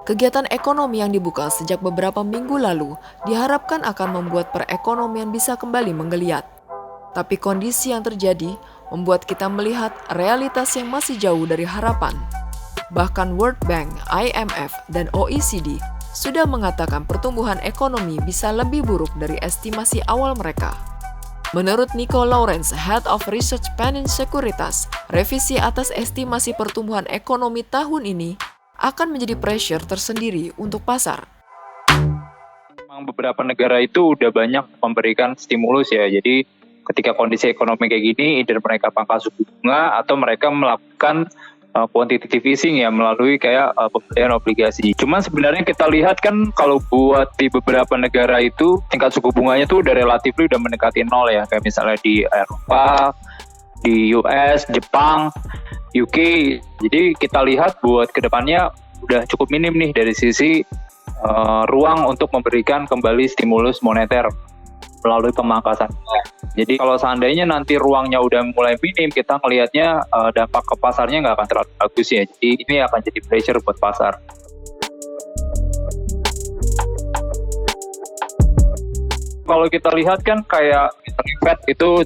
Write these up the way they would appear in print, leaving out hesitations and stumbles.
Kegiatan ekonomi yang dibuka sejak beberapa minggu lalu diharapkan akan membuat perekonomian bisa kembali menggeliat. Tapi kondisi yang terjadi membuat kita melihat realitas yang masih jauh dari harapan. Bahkan World Bank, IMF, dan OECD sudah mengatakan pertumbuhan ekonomi bisa lebih buruk dari estimasi awal mereka. Menurut Nico Lawrence, Head of Research Panin Securitas, revisi atas estimasi pertumbuhan ekonomi tahun ini akan menjadi pressure tersendiri untuk pasar. Memang beberapa negara itu udah banyak memberikan stimulus ya, jadi ketika kondisi ekonomi kayak gini, either mereka pangkas suku bunga atau mereka melakukan quantitative easing ya melalui kayak pembelian obligasi. Cuman sebenarnya kita lihat kan kalau buat di beberapa negara itu tingkat suku bunganya tuh udah relatif udah mendekati nol ya, kayak misalnya di Eropa, di US, Jepang, UK. Jadi kita lihat buat kedepannya udah cukup minim nih dari sisi ruang untuk memberikan kembali stimulus moneter melalui pemangkasan. Jadi kalau seandainya nanti ruangnya udah mulai minim, kita ngelihatnya dampak ke pasarnya nggak akan terlalu bagus ya. Jadi ini akan jadi pressure buat pasar. Kalau kita lihat kan kayak Fed itu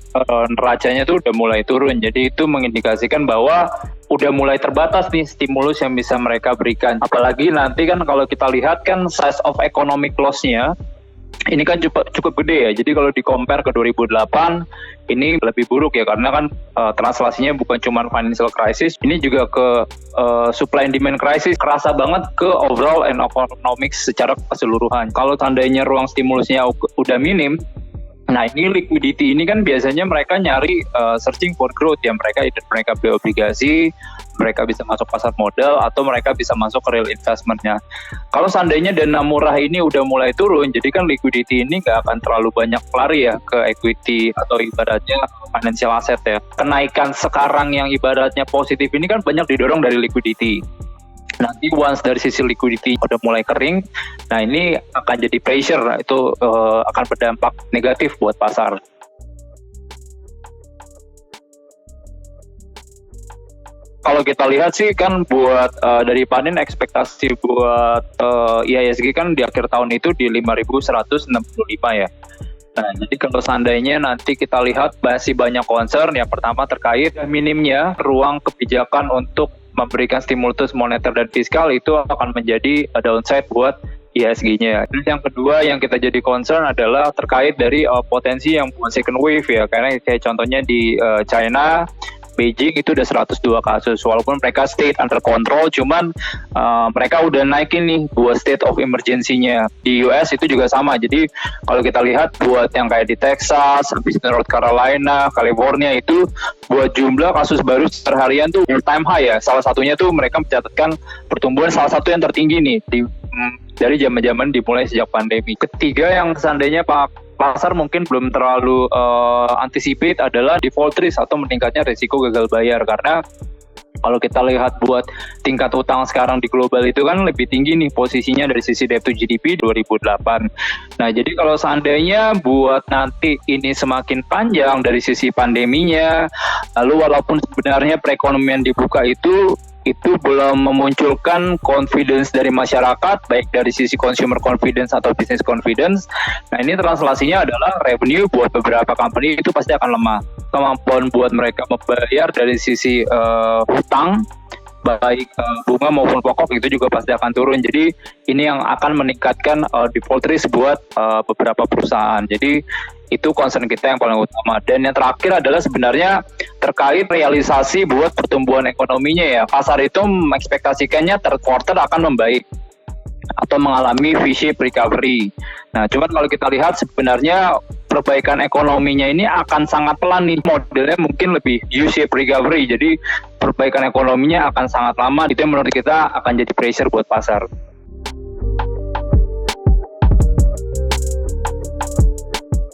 neracanya tuh udah mulai turun, jadi itu mengindikasikan bahwa udah mulai terbatas nih stimulus yang bisa mereka berikan. Apalagi nanti kan kalau kita lihat kan size of economic loss-nya ini kan cukup gede ya. Jadi kalau di-compare ke 2008 ini lebih buruk ya, karena kan translasinya bukan cuma financial crisis, ini juga ke supply and demand crisis, kerasa banget ke overall and economics secara keseluruhan. Kalau tandanya ruang stimulusnya udah minim, nah ini liquidity ini kan biasanya mereka nyari searching for growth ya, mereka beli obligasi, mereka bisa masuk pasar modal atau mereka bisa masuk ke real investment-nya. Kalau seandainya dana murah ini udah mulai turun, jadi kan liquidity ini nggak akan terlalu banyak lari ya ke equity atau ibaratnya financial asset ya. Kenaikan sekarang yang ibaratnya positif ini kan banyak didorong dari liquidity. Nanti once dari sisi liquidity udah mulai kering, nah ini akan jadi pressure, itu akan berdampak negatif buat pasar. Kalau kita lihat sih kan buat dari Panin ekspektasi buat IISG kan di akhir tahun itu di 5.165 ya. Nah, jadi kalau seandainya nanti kita lihat masih banyak concern, yang pertama terkait minimnya ruang kebijakan untuk memberikan stimulus moneter dan fiskal, itu akan menjadi downside buat IISG-nya. Dan yang kedua yang kita jadi concern adalah terkait dari potensi yang buat second wave ya, karena kayak contohnya di China, Beijing itu udah 102 kasus, walaupun mereka state under control, cuman mereka udah naikin nih buat state of emergency-nya. Di US itu juga sama, jadi kalau kita lihat buat yang kayak di Texas, habis itu North Carolina, California itu buat jumlah kasus baru seharian tuh all time high ya. Salah satunya tuh mereka mencatatkan pertumbuhan salah satu yang tertinggi nih dari zaman-zaman dimulai sejak pandemi. Ketiga yang seandainya pasar mungkin belum terlalu anticipate adalah default risk atau meningkatnya risiko gagal bayar, karena kalau kita lihat buat tingkat utang sekarang di global itu kan lebih tinggi nih posisinya dari sisi debt to GDP 2008. Nah, jadi kalau seandainya buat nanti ini semakin panjang dari sisi pandeminya, lalu walaupun sebenarnya perekonomian dibuka itu belum memunculkan confidence dari masyarakat, baik dari sisi consumer confidence atau business confidence. Nah, ini translasinya adalah revenue buat beberapa company itu pasti akan lemah. Kemampuan buat mereka membayar dari sisi hutang, baik bunga maupun pokok, itu juga pasti akan turun. Jadi ini yang akan meningkatkan default risk buat beberapa perusahaan. Jadi itu concern kita yang paling utama. Dan yang terakhir adalah sebenarnya terkait realisasi buat pertumbuhan ekonominya ya. Pasar itu mengekspektasikannya third quarter akan membaik atau mengalami V-shape recovery. Nah, cuman kalau kita lihat sebenarnya perbaikan ekonominya ini akan sangat pelan nih. Modelnya mungkin lebih U-shape recovery. Jadi perbaikan ekonominya akan sangat lama. Itu yang menurut kita akan jadi pressure buat pasar.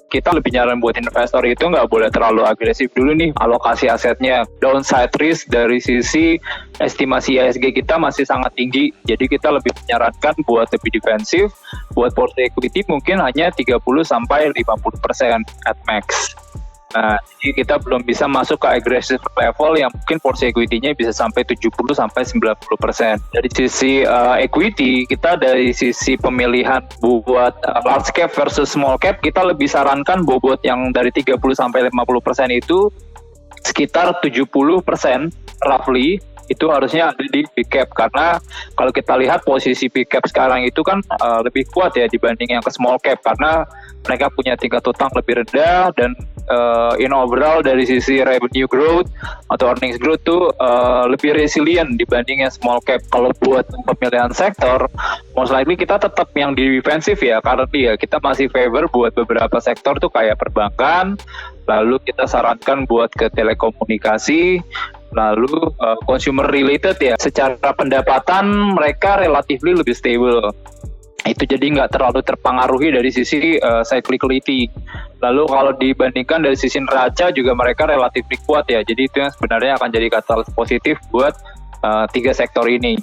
Kita lebih nyaran buat investor itu nggak boleh terlalu agresif dulu nih alokasi asetnya. Downside risk dari sisi estimasi IISG kita masih sangat tinggi, jadi kita lebih menyarankan buat lebih defensif, buat portfolio equity mungkin hanya 30-50% at max. Nah, jadi kita belum bisa masuk ke aggressive level yang mungkin porsi equity-nya bisa sampai 70-90%. Dari sisi equity, kita dari sisi pemilihan buat large cap versus small cap, kita lebih sarankan bobot yang dari 30-50% itu sekitar 70% roughly itu harusnya ada di big cap, karena kalau kita lihat posisi big cap sekarang itu kan lebih kuat ya dibanding yang ke small cap, karena mereka punya tingkat utang lebih rendah dan in overall dari sisi revenue growth atau earnings growth tuh lebih resilient dibanding yang small cap. Kalau buat pemilihan sektor, most likely kita tetap yang di defensif ya, karena ya kita masih favor buat beberapa sektor tuh kayak perbankan, lalu kita sarankan buat ke telekomunikasi, lalu consumer related ya. Secara pendapatan mereka relatively lebih stable. Itu jadi nggak terlalu terpengaruhi dari sisi cyclicality. Lalu kalau dibandingkan dari sisi neraca juga mereka relatif kuat ya. Jadi itu yang sebenarnya akan jadi katalis positif buat 3 sektor ini.